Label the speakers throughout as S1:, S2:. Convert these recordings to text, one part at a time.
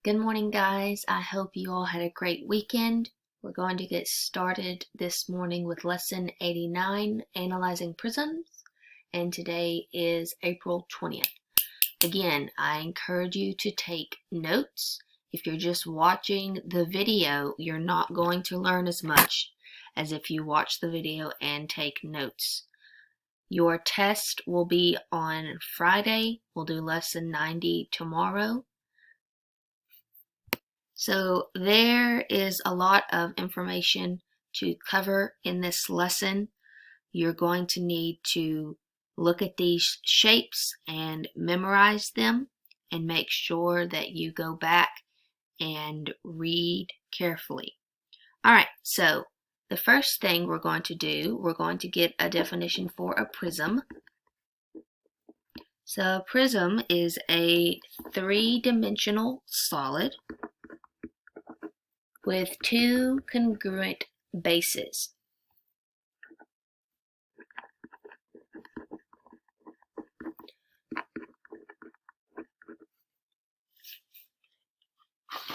S1: Good morning, guys. I hope you all had a great weekend. We're going to get started this morning with lesson 89, Analyzing Prisms, and today is April 20th. Again, I encourage you to take notes. If you're just watching the video, you're not going to learn as much as if you watch the video and take notes. Your test will be on Friday. We'll do lesson 90 tomorrow. So there is a lot of information to cover in this lesson. You're going to need to look at these shapes and memorize them and make sure that you go back and read carefully. All right, so the first thing we're going to do, we're going to get a definition for a prism. So a prism is a three-dimensional solid with two congruent bases.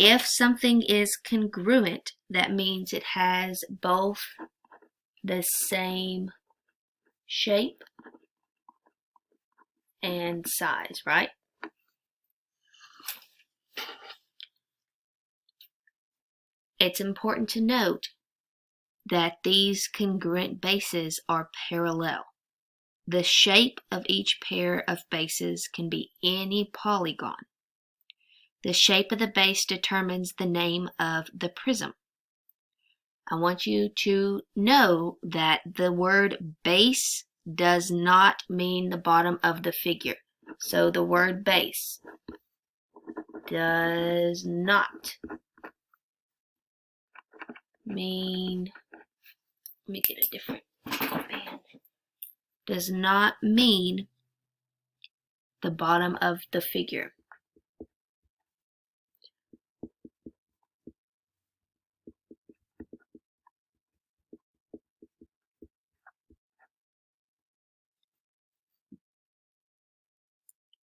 S1: If something is congruent, that means it has both the same shape and size, right? It's important to note that these congruent bases are parallel. The shape of each pair of bases can be any polygon. The shape of the base determines the name of the prism. I want you to know that the word base does not mean the bottom of the figure. So the word base does not mean, let me get a different pen, does not mean the bottom of the figure.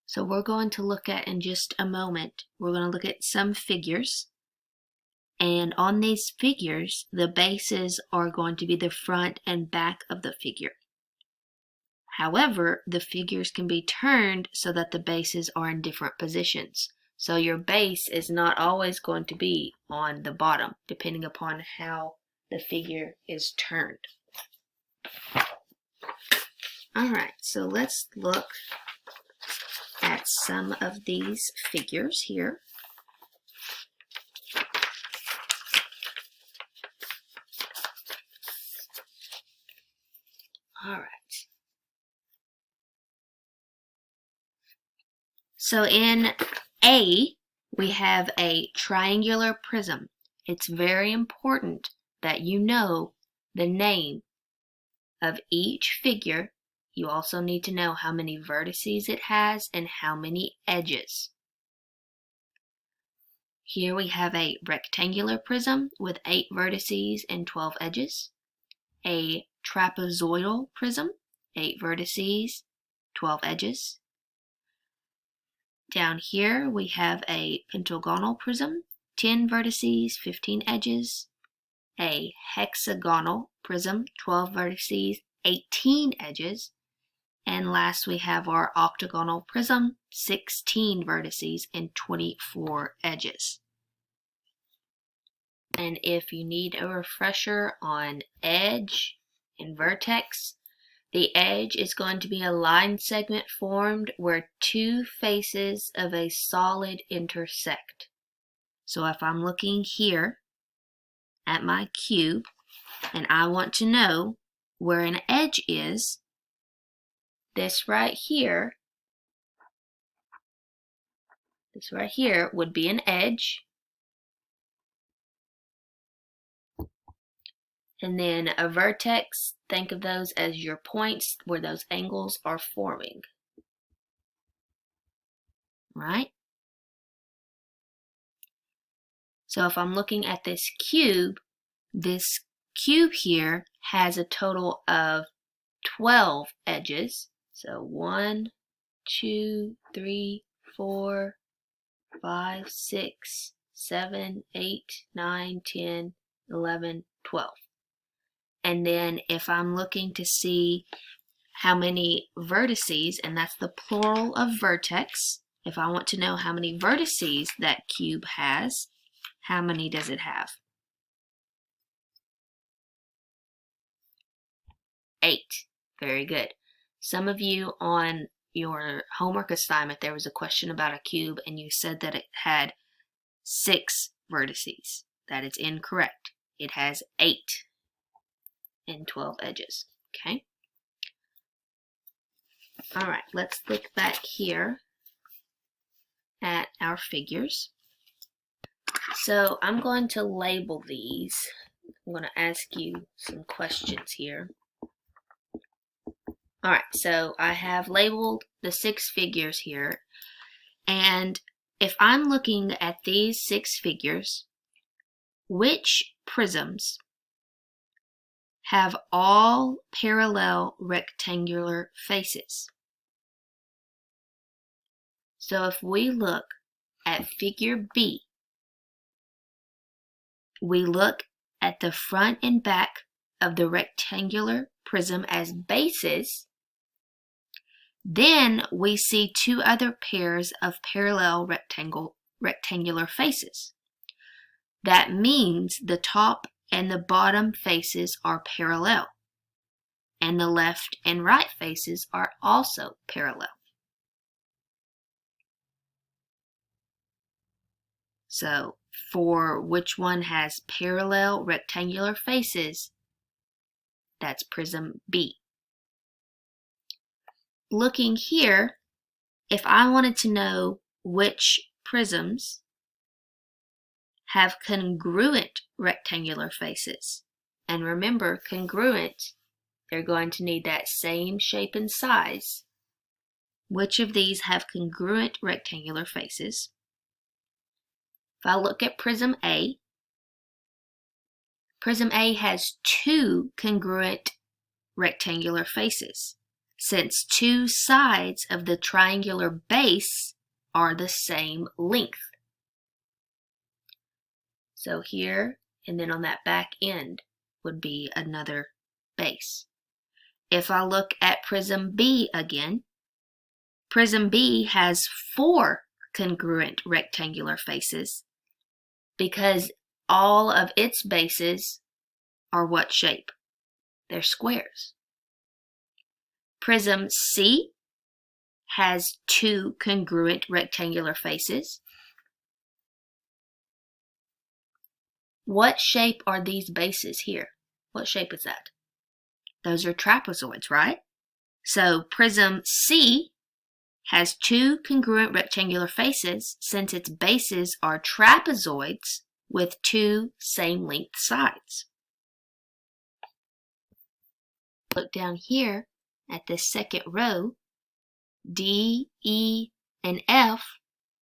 S1: So we're going to look at, in just a moment, we're going to look at some figures. And on these figures, the bases are going to be the front and back of the figure. However, the figures can be turned so that the bases are in different positions. So your base is not always going to be on the bottom, depending upon how the figure is turned. Alright, so let's look at some of these figures here. Alright. So in A, we have a triangular prism. It's very important that you know the name of each figure. You also need to know how many vertices it has and how many edges. Here we have a rectangular prism with 8 vertices and 12 edges. A trapezoidal prism, 8 vertices, 12 edges. Down here we have a pentagonal prism, 10 vertices, 15 edges. A hexagonal prism, 12 vertices, 18 edges. And last we have our octagonal prism, 16 vertices and 24 edges. And if you need a refresher on edge and vertex, the edge is going to be a line segment formed where two faces of a solid intersect. So if I'm looking here at my cube and I want to know where an edge is, this right here would be an edge. And then a vertex, think of those as your points where those angles are forming. Right? So if I'm looking at this cube here has a total of 12 edges. So 1, 2, 3, 4, 5, 6, 7, 8, 9, 10, 11, 12. And then if I'm looking to see how many vertices, and that's the plural of vertex, if I want to know how many vertices that cube has, how many does it have? 8. Very good. Some of you on your homework assignment, there was a question about a cube and you said that it had 6 vertices. That is incorrect. It has 8 and 12 edges. Okay? All right, let's look back here at our figures. So I'm going to label these. I'm going to ask you some questions here. All right, so I have labeled the 6 figures here. And if I'm looking at these 6 figures, which prisms have all parallel rectangular faces? So if we look at figure B, we look at the front and back of the rectangular prism as bases, then we see 2 other pairs of parallel rectangular faces. That means the top and the bottom faces are parallel, and the left and right faces are also parallel. So for which one has parallel rectangular faces, that's prism B. Looking here, if I wanted to know which prisms have congruent rectangular faces, and remember, congruent, they're going to need that same shape and size. Which of these have congruent rectangular faces? If I look at prism A has 2 congruent rectangular faces, since 2 sides of the triangular base are the same length. So here, and then on that back end would be another base. If I look at prism B again, prism B has 4 congruent rectangular faces because all of its bases are what shape? They're squares. Prism C has 2 congruent rectangular faces. What shape are these bases here? What shape is that? Those are trapezoids, right? So prism C has 2 congruent rectangular faces since its bases are trapezoids with 2 same length sides. Look down here at this second row, D, E, and F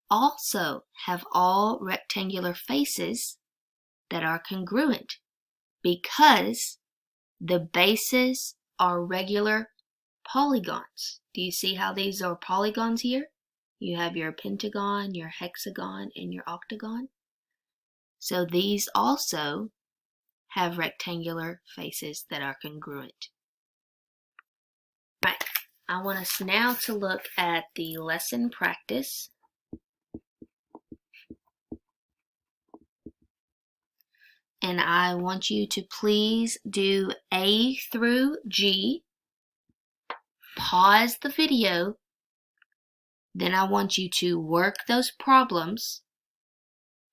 S1: also have all rectangular faces that are congruent because the bases are regular polygons. Do you see how these are polygons here? You have your pentagon, your hexagon, and your octagon. So these also have rectangular faces that are congruent. Right, I want us now to look at the lesson practice. And I want you to please do A through G. Pause the video. Then I want you to work those problems,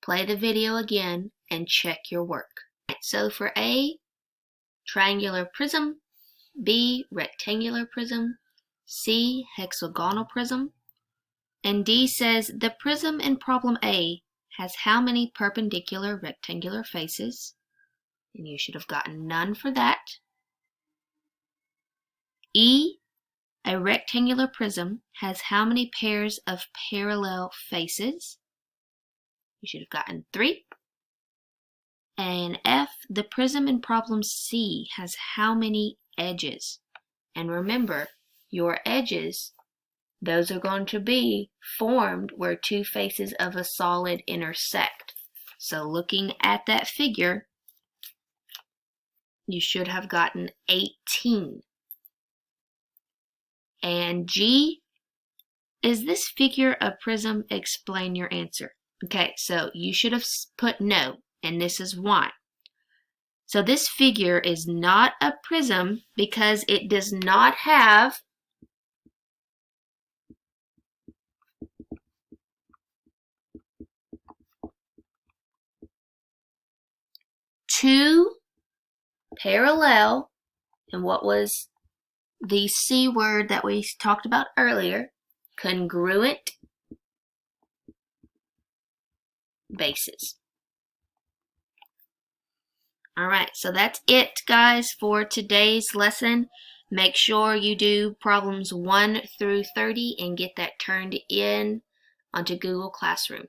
S1: play the video again, and check your work. So for A, triangular prism, B, rectangular prism, C, hexagonal prism, and D says the prism in problem A has how many perpendicular rectangular faces? And you should have gotten none for that. E, a rectangular prism has how many pairs of parallel faces? You should have gotten 3. And F, the prism in problem C has how many edges? And remember, your edges those are going to be formed where two faces of a solid intersect. So looking at that figure, you should have gotten 18. And G, is this figure a prism? Explain your answer. Okay, so you should have put no, and this is why. So this figure is not a prism because it does not have two parallel, and what was the C word that we talked about earlier, congruent bases. Alright, so that's it, guys, for today's lesson. Make sure you do problems 1 through 30 and get that turned in onto Google Classroom.